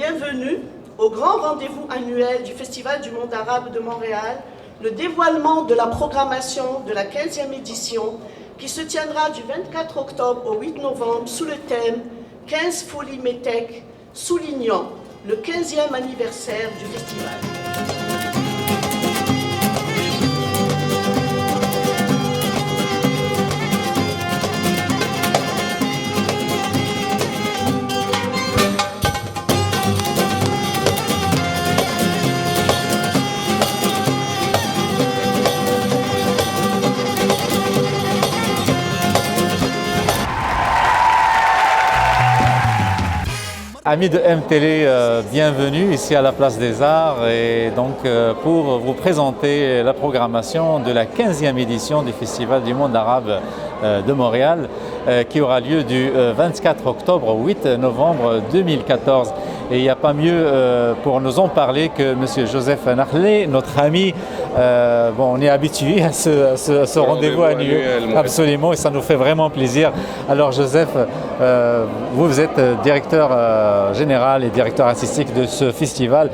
bienvenue au grand rendez-vous annuel du Festival du monde arabe de Montréal, le dévoilement de la programmation de la 15e édition qui se tiendra du 24 octobre au 8 novembre sous le thème 15 Folies Métèques, soulignant le 15e anniversaire du festival. Amis de MTélé, bienvenue ici à la Place des Arts et donc pour vous présenter la programmation de la 15e édition du Festival du monde arabe de Montréal qui aura lieu du 24 octobre au 8 novembre 2014. Et il n'y a pas mieux pour nous en parler que M. Joseph Nahlé, notre ami. On est habitué à ce rendez-vous annuel. Absolument, et ça nous fait vraiment plaisir. Alors Joseph, vous êtes directeur général et directeur artistique de ce festival.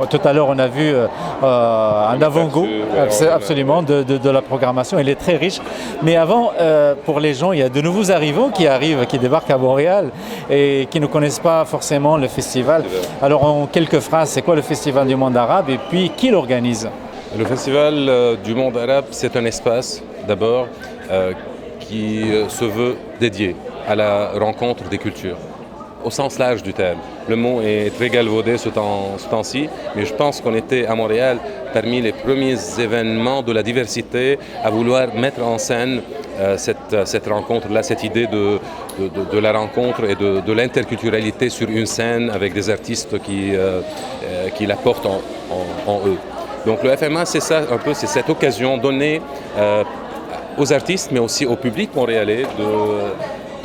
Tout à l'heure, on a vu un avant-goût absolument de la programmation. Elle est très riche. Mais avant, pour les gens, il y a de nouveaux arrivants qui débarquent à Montréal et qui ne connaissent pas forcément le festival. Alors, en quelques phrases, c'est quoi le Festival du monde arabe et puis qui l'organise? Le Festival du monde arabe, c'est un espace d'abord qui se veut dédié à la rencontre des cultures, au sens large du terme. Le mot est très galvaudé ce temps-ci, mais je pense qu'on était à Montréal parmi les premiers événements de la diversité à vouloir mettre en scène cette rencontre-là, cette idée de la rencontre et de l'interculturalité sur une scène avec des artistes qui la portent en eux. Donc le FMA, c'est ça un peu, c'est cette occasion donnée aux artistes, mais aussi au public montréalais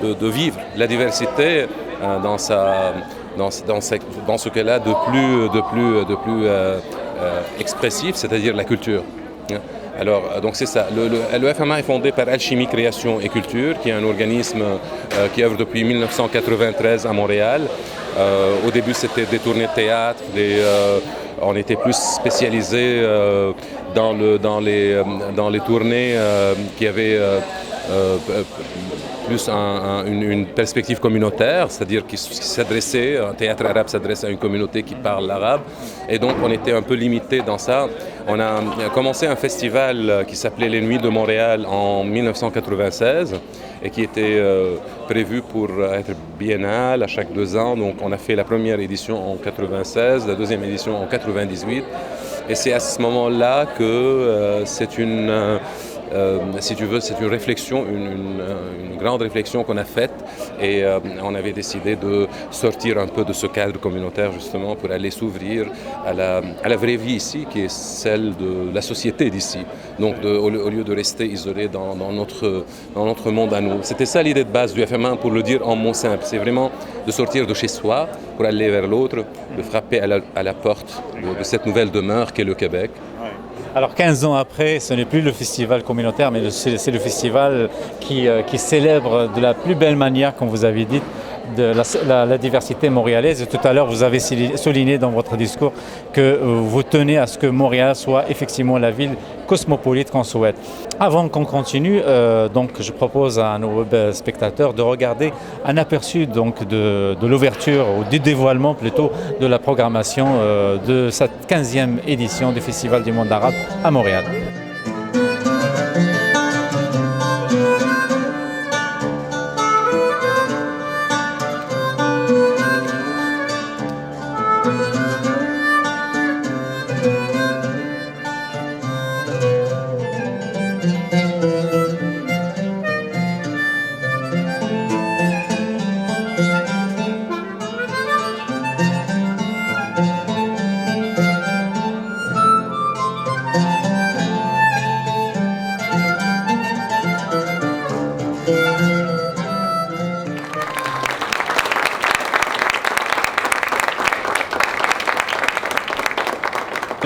de vivre la diversité dans ce qu'elle a de plus expressif, c'est-à-dire la culture. Alors, donc c'est ça. Le FMA est fondé par Alchimie Création et Culture, qui est un organisme qui œuvre depuis 1993 à Montréal. Au début, c'était des tournées de théâtre, on était plus spécialisé dans les tournées qui avaient plus une perspective communautaire, c'est-à-dire un théâtre arabe s'adresse à une communauté qui parle l'arabe. Et donc on était un peu limité dans ça. On a commencé un festival qui s'appelait Les Nuits de Montréal en 1996 et qui était prévu pour être biennal à chaque 2 ans. Donc on a fait la première édition en 96, la deuxième édition en 98. Et c'est à ce moment-là que si tu veux, c'est une réflexion, une grande réflexion qu'on a faite et on avait décidé de sortir un peu de ce cadre communautaire justement pour aller s'ouvrir à la vraie vie ici qui est celle de la société d'ici. Donc au lieu de rester isolé dans notre monde à nous. C'était ça l'idée de base du FMA pour le dire en mots simples. C'est vraiment de sortir de chez soi pour aller vers l'autre, de frapper à la porte de cette nouvelle demeure qu'est le Québec. Alors 15 ans après, ce n'est plus le festival communautaire, mais c'est le festival qui célèbre de la plus belle manière, comme vous avez dit, de la diversité montréalaise. Et tout à l'heure, vous avez souligné dans votre discours que vous tenez à ce que Montréal soit effectivement la ville cosmopolite qu'on souhaite. Avant qu'on continue, donc je propose à nos spectateurs de regarder un aperçu donc de l'ouverture ou du dévoilement plutôt de la programmation de cette 15e édition du Festival du monde arabe à Montréal.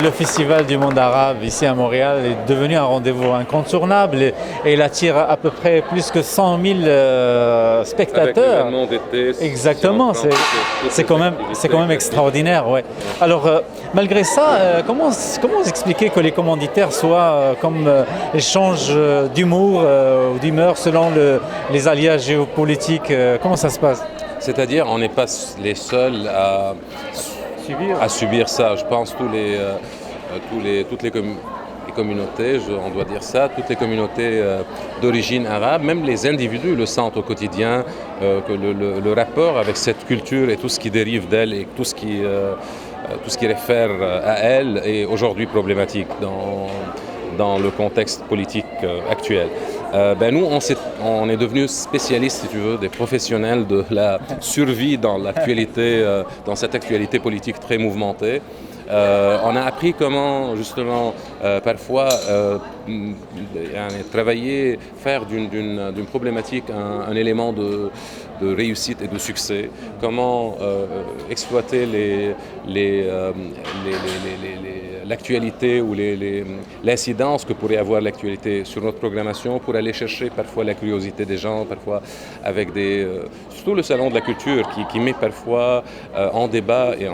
le Festival du monde arabe ici à Montréal est devenu un rendez-vous incontournable et il attire à peu près plus que 100 000 spectateurs. Avec d'été. Exactement, c'est quand même extraordinaire. Ouais. Alors, malgré ça, comment vous expliquez que les commanditaires soient comme échange d'humour ou d'humeur selon les alliages géopolitiques? Comment ça se passe? C'est-à-dire, on n'est pas les seuls à subir ça. Je pense toutes les communautés, on doit dire ça, toutes les communautés d'origine arabe, même les individus le sentent au quotidien, que le rapport avec cette culture et tout ce qui dérive d'elle et tout ce qui réfère à elle est aujourd'hui problématique dans le contexte politique actuel. Nous, on est devenus spécialistes, si tu veux, des professionnels de la survie dans dans cette actualité politique très mouvementée. On a appris comment, justement, parfois, travailler, faire d'une problématique un élément de réussite et de succès, comment exploiter l'actualité ou l'incidence que pourrait avoir l'actualité sur notre programmation pour aller chercher parfois la curiosité des gens, parfois avec surtout le salon de la culture qui met parfois en débat et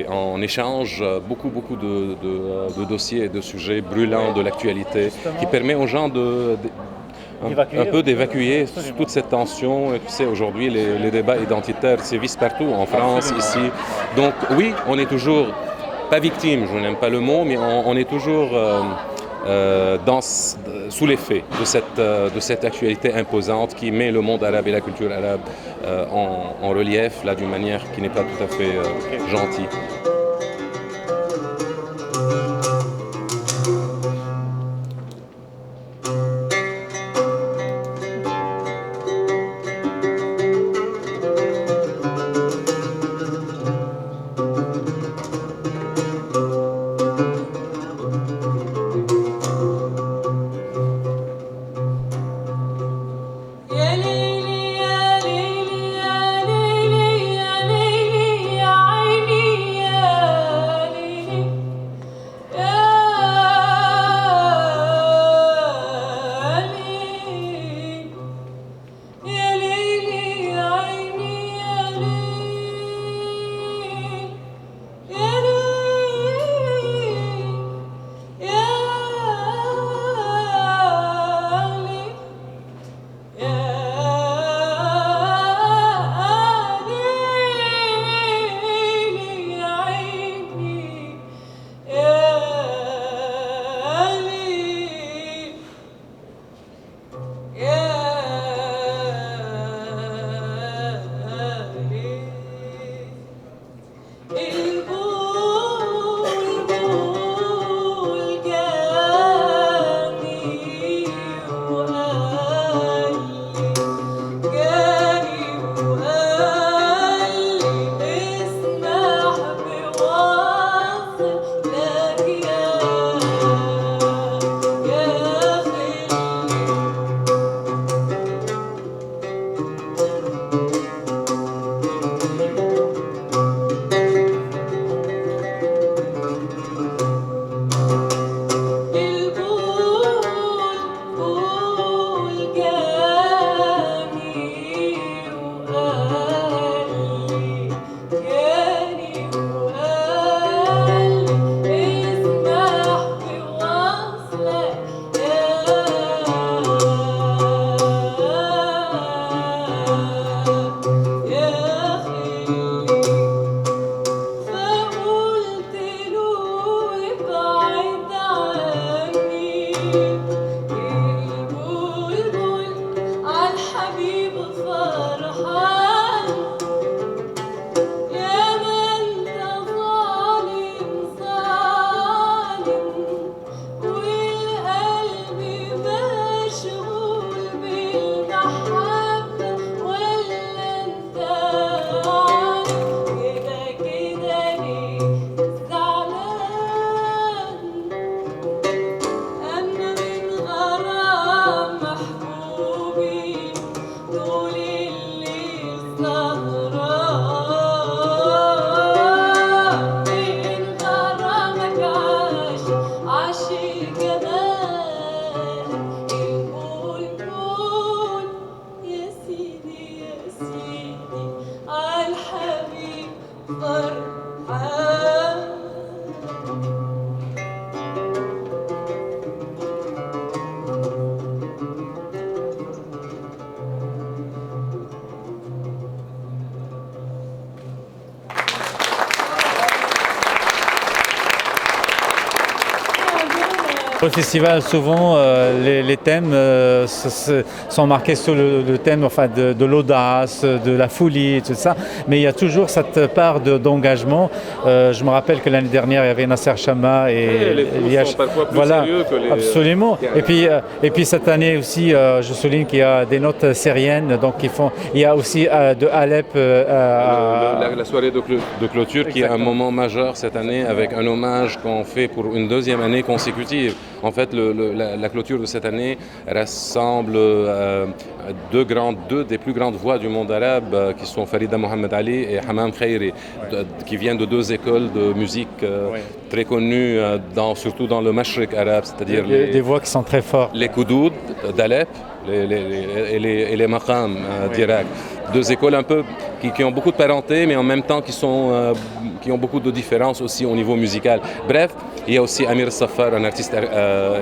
en échange beaucoup de dossiers et de sujets brûlants de l'actualité. Justement. Qui permet aux gens un peu d'évacuer toute cette tension. Et tu sais, aujourd'hui, les débats identitaires sévissent partout, en France, ici. Donc oui, on est toujours, pas victime, je n'aime pas le mot, mais on est toujours sous l'effet de cette actualité imposante qui met le monde arabe et la culture arabe en relief, là, d'une manière qui n'est pas tout à fait gentille. يا عيني Au festival, souvent, les thèmes sont marqués sur le thème enfin, de l'audace, de la folie, et tout ça. Mais il y a toujours cette part d'engagement. Je me rappelle que l'année dernière, il y avait Nasser Chama et les fous sont parfois plus sérieux que les... Absolument. Et puis cette année aussi, je souligne qu'il y a des notes syriennes. Donc il y a aussi de Alep. La soirée de clôture qui est un moment majeur cette année avec un hommage qu'on fait pour une deuxième année consécutive. En fait, la clôture de cette année rassemble deux des plus grandes voix du monde arabe qui sont Farida Mohamed Ali et Hamam Khairi, qui viennent de deux écoles de musique très connues, surtout dans le Mashriq arabe, c'est-à-dire des voix qui sont très fortes. Les Koudoud d'Alep et les Maqam d'Irak. Deux écoles un peu qui ont beaucoup de parenté, mais en même temps qui ont beaucoup de différences aussi au niveau musical. Bref, il y a aussi Amir Safar, un artiste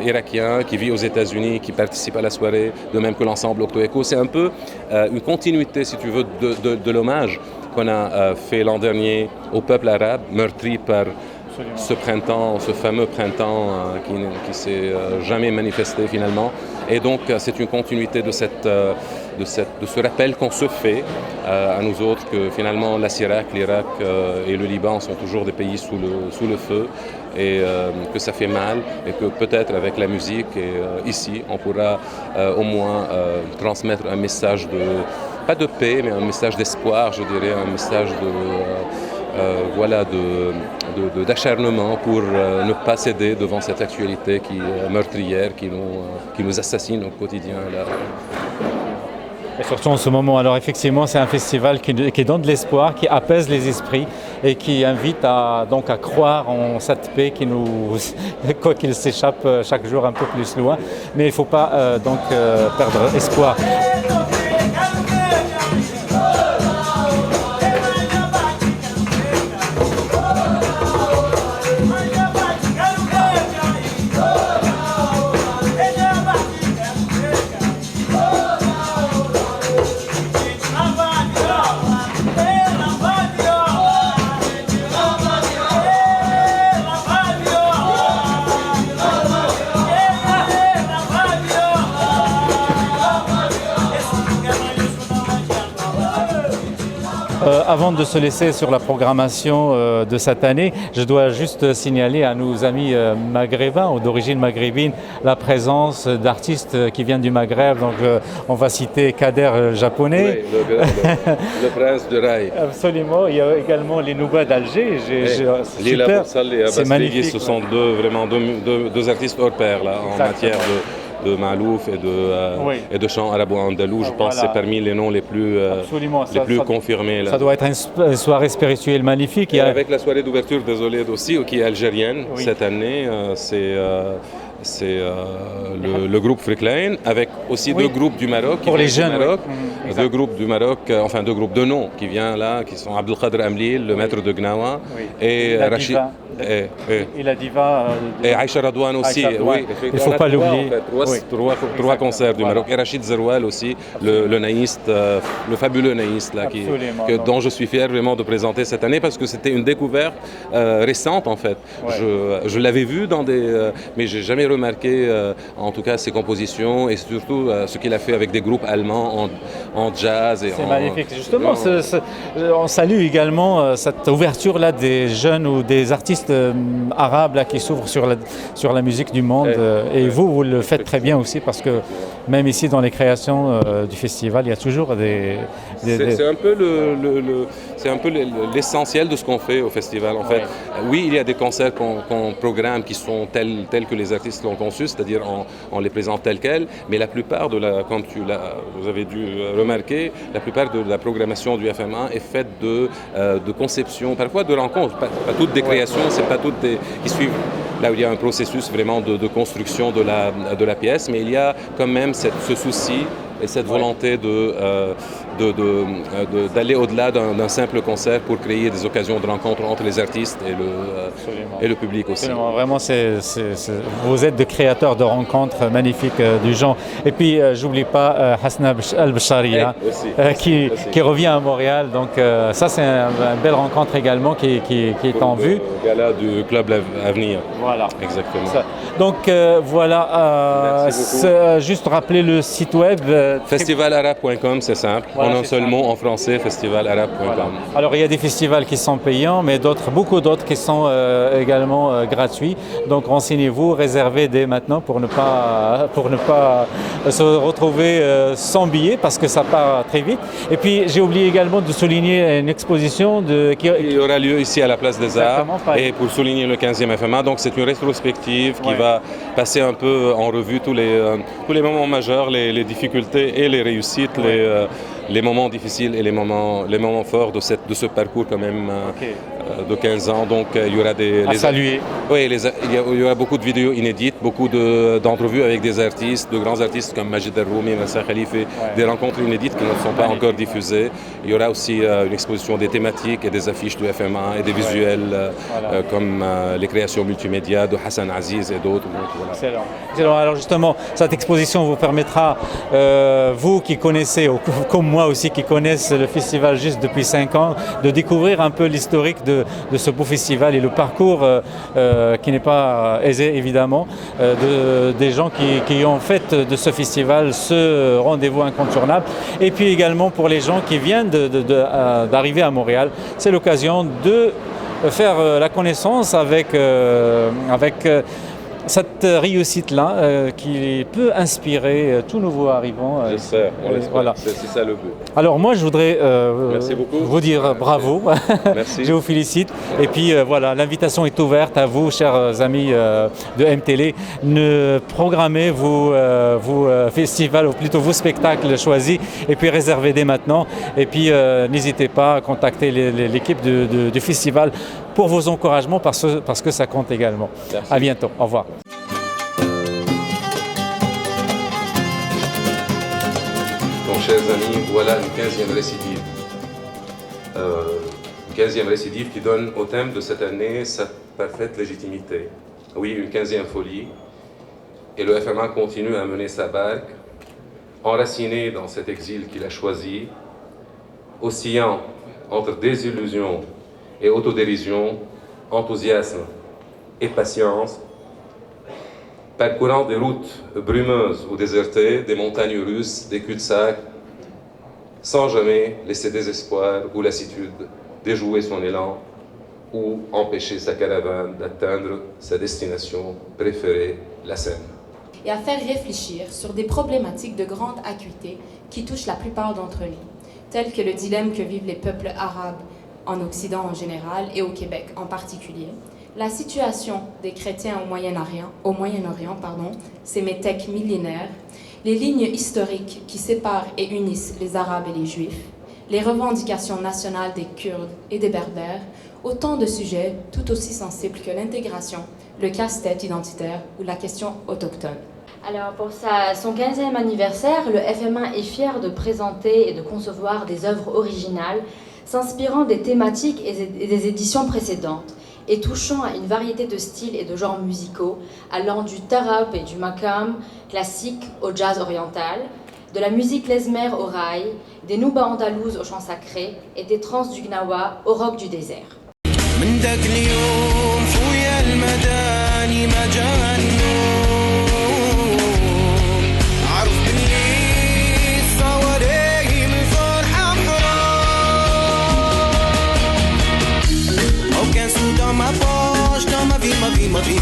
irakien qui vit aux États-Unis, qui participe à la soirée, de même que l'ensemble Octo Echo. C'est un peu une continuité, si tu veux, de l'hommage qu'on a fait l'an dernier au peuple arabe, meurtri par ce printemps, ce fameux printemps qui s'est jamais manifesté finalement. Et donc c'est une continuité de ce rappel qu'on se fait à nous autres que finalement la Syrie, l'Irak et le Liban sont toujours des pays sous le feu et que ça fait mal et que peut-être avec la musique et ici on pourra au moins transmettre un message pas de paix mais un message d'espoir, je dirais, un message d'acharnement pour ne pas céder devant cette actualité meurtrière qui nous assassine au quotidien. Là. Et surtout en ce moment, alors effectivement c'est un festival qui donne de l'espoir, qui apaise les esprits et qui invite à croire en cette paix qui nous, quoi qu'il s'échappe chaque jour un peu plus loin, mais il ne faut pas perdre espoir. Avant de se laisser sur la programmation de cette année, je dois juste signaler à nos amis maghrébins ou d'origine maghrébine la présence d'artistes qui viennent du Maghreb. Donc on va citer Kader japonais. Oui, le prince de Raï. Absolument. Il y a également les Nouba d'Alger. Lila Boursal et Abbas Ligui, ce sont deux artistes hors pair là, en matière de Malouf et de chants arabo-andalous. Je pense que c'est parmi les noms les plus confirmés. Là. Ça doit être une soirée spirituelle magnifique. Et avec la soirée d'ouverture, désolé aussi, qui est algérienne cette année, c'est le groupe Friklein, avec aussi deux groupes du Maroc. Pour les jeunes, deux groupes du Maroc, enfin deux groupes de noms qui viennent là, qui sont Abdelkader Amlil, le maître de Gnawa, et Rachid. Et la diva. Et Aïcha Radouane aussi, oui. Il ne faut pas l'oublier. Trois concerts du Maroc. Et Rachid Zeroual aussi, le naïste, le fabuleux naïste là, dont je suis fier vraiment de présenter cette année parce que c'était une découverte récente en fait. Je l'avais vu mais j'ai jamais remarqué en tout cas ses compositions et surtout ce qu'il a fait avec des groupes allemands en jazz. C'est magnifique. Justement, on salue également cette ouverture là des jeunes ou des artistes arabes là, qui s'ouvrent sur la musique du monde. Et vous le faites très bien aussi parce que même ici dans les créations du festival, il y a toujours C'est un peu l'essentiel de ce qu'on fait au festival. En fait, oui, il y a des concerts qu'on programme qui sont tels que les artistes l'ont conçu, c'est-à-dire on les présente tels quels, mais la plupart comme vous avez dû remarquer, la plupart de la programmation du FMA est faite de conception, parfois de rencontres, pas toutes des créations, c'est pas toutes qui suivent là où il y a un processus vraiment de construction de la pièce, mais il y a quand même ce souci et cette volonté d'aller au-delà d'un simple concert pour créer des occasions de rencontre entre les artistes et le public aussi. Absolument. Vraiment, vous êtes des créateurs de rencontres magnifiques du genre. Et puis, j'oublie pas Hasna Al-Bcharia qui revient à Montréal. Donc, ça, c'est une belle rencontre également qui est en vue. Gala du Club Avenir. Voilà. Exactement. Ça. Donc, voilà. Juste rappeler le site web. Festivalarabe.com, c'est simple. Voilà, en un seul mot en français, festivalarabe.com. Voilà. Alors, il y a des festivals qui sont payants, mais beaucoup d'autres qui sont également gratuits. Donc, renseignez-vous, réservez dès maintenant pour ne pas se retrouver sans billet parce que ça part très vite. Et puis, j'ai oublié également de souligner une exposition qui aura lieu ici à la Place des Arts et pour souligner le 15e FMA. Donc, c'est une rétrospective qui va passer un peu en revue tous les moments majeurs, les difficultés et les réussites, les moments difficiles et les moments forts de ce parcours quand même de 15 ans. Donc il y aura à saluer. Oui, il y aura beaucoup de vidéos inédites, beaucoup d'entrevues avec des artistes, de grands artistes comme Majid El-Roumi, Massa Khalife, des rencontres inédites qui ne sont pas encore diffusées. Il y aura aussi une exposition des thématiques et des affiches du FMA et des visuels comme les créations multimédia de Hassan Aziz et d'autres. Voilà. Excellent. Alors justement, cette exposition vous permettra, vous qui connaissez, comme moi aussi qui connaissent le festival juste depuis 5 ans, de découvrir un peu l'historique de ce beau festival et le parcours qui n'est pas aisé évidemment, des gens qui ont fait de ce festival ce rendez-vous incontournable. Et puis également pour les gens qui viennent d'arriver à Montréal, c'est l'occasion de faire la connaissance avec cette réussite-là qui peut inspirer tout nouveau arrivant. J'espère, voilà. C'est ça le but. Alors moi je voudrais vous dire Merci. bravo, Merci. Je vous félicite. Et puis voilà, l'invitation est ouverte à vous, chers amis de MTélé. Programmez vos festivals, ou plutôt vos spectacles choisis, et puis réservez dès maintenant. Et puis n'hésitez pas à contacter l'équipe du festival pour vos encouragements parce que ça compte également. Merci. À bientôt, au revoir. Donc, chers amis, voilà une 15e récidive. Une 15e récidive qui donne au thème de cette année sa parfaite légitimité. Oui, une 15e folie. Et le FMA continue à mener sa barque, enraciné dans cet exil qu'il a choisi, oscillant entre désillusion et autodérision, enthousiasme et patience, parcourant des routes brumeuses ou désertées, des montagnes russes, des cul-de-sac, sans jamais laisser désespoir ou lassitude déjouer son élan ou empêcher sa caravane d'atteindre sa destination préférée, la Seine. Et à faire réfléchir sur des problématiques de grande acuité qui touchent la plupart d'entre nous, telles que le dilemme que vivent les peuples arabes en Occident en général et au Québec en particulier, la situation des chrétiens au Moyen-Orient, ces métèques millénaires, les lignes historiques qui séparent et unissent les Arabes et les Juifs, les revendications nationales des Kurdes et des Berbères, autant de sujets tout aussi sensibles que l'intégration, le casse-tête identitaire ou la question autochtone. Alors pour son 15e anniversaire, le FMA est fier de présenter et de concevoir des œuvres originales s'inspirant des thématiques et des éditions précédentes et touchant à une variété de styles et de genres musicaux, allant du tarab et du makam classique au jazz oriental, de la musique klezmer au raï, des noubas andalouses au chant sacré et des trans du gnawa au rock du désert.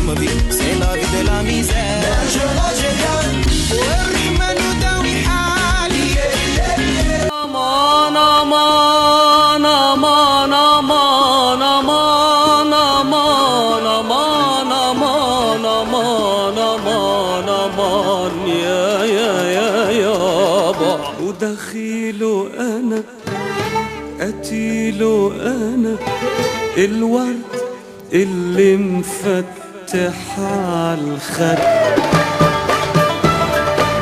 Ma vie, c'est la vie de la misère. Je l'Algérienne, والرحمن يداوي حالي. أمان أمان أمان أمان أمان أمان أمان أمان أمان أمان أمان يا يابا. ودخيل أنا قتيل أنا الورد اللي مفتح عالخد.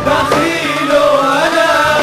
بخيل انا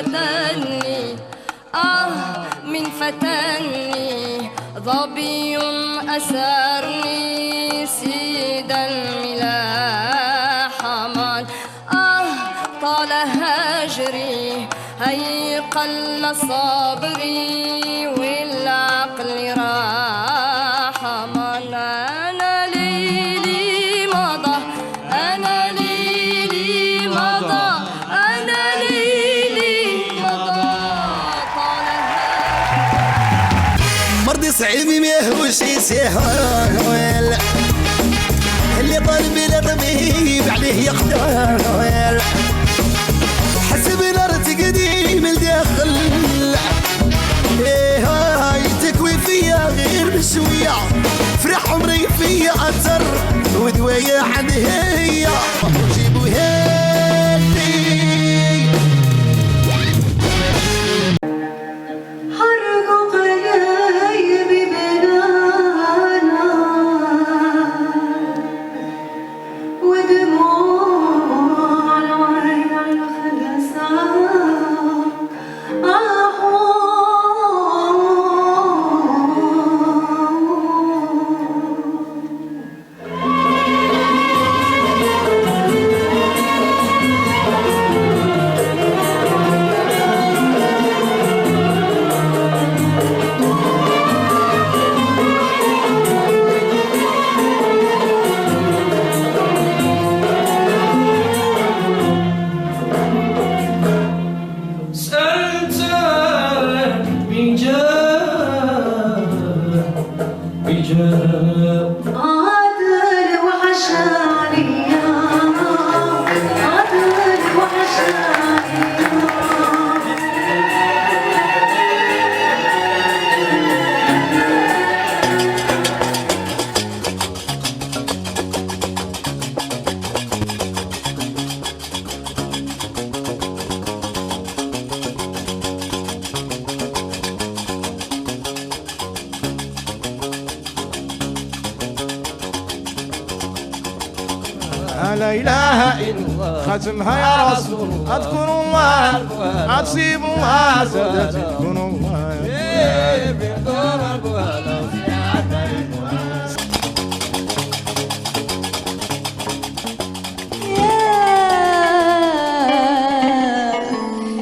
فتني من فتني ظبي أسرني سيد الملاح من طال هجري هي قل صبري والعقل راح من أنا ليلي مضى أنا ليلي مضى أنا ليلي مضى طال مرضي صعيب ما يهوش يسهل اللي طالب له طبيب عليه يقدر حسب نار تقديم الداخل ايه هاي تكوي فيا غير بشوية فرح عمري فيا أثر ودوايا عند هي جيبوا هادي حرق قلبي بلانا ودموع العين عادل وحشاني عادل وحشاني لا إله إلا الله ختمها يا رسول الله أذكر الله أصيب الله تذكر الله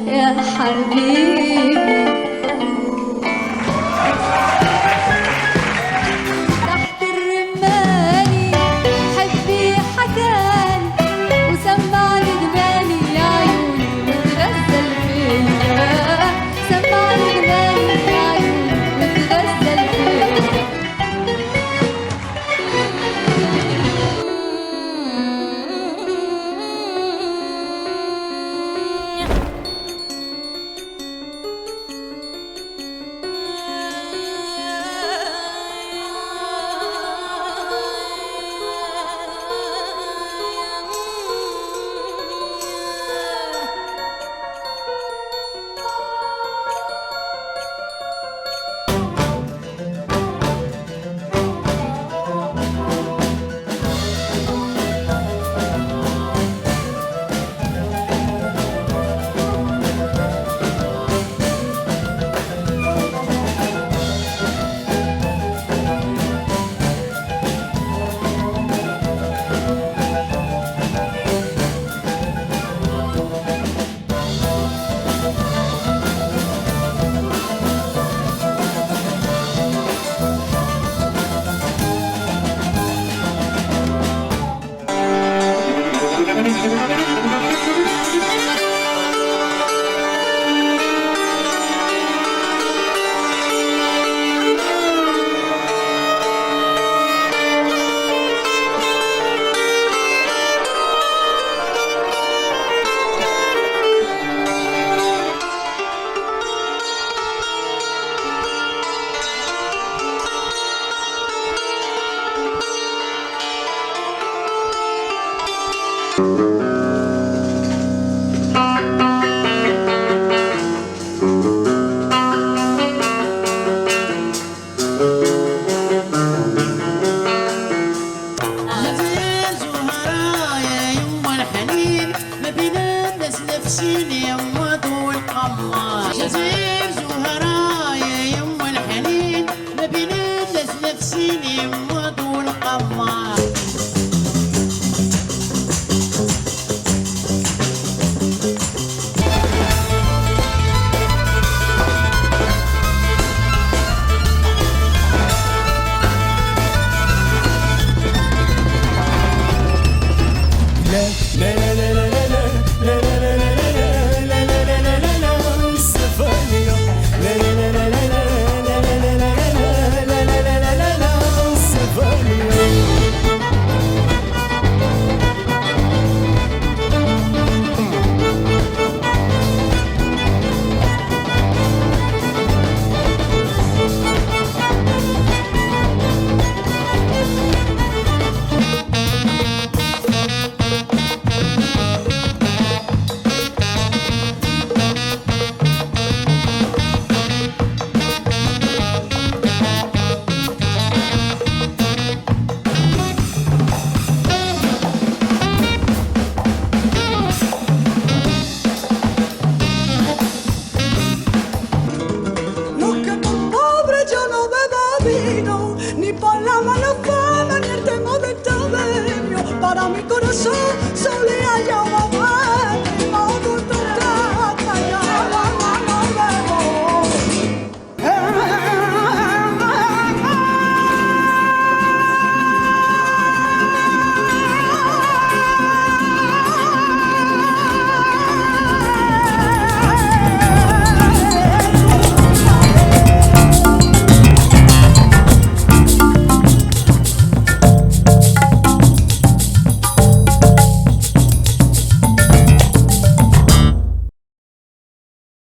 يا حبيبي تحت الرماني حبي حكاني وسمعني جبالي يا عيوني وتغزل فيا سمعني جبالي يا عيوني وتغزل فيا وصول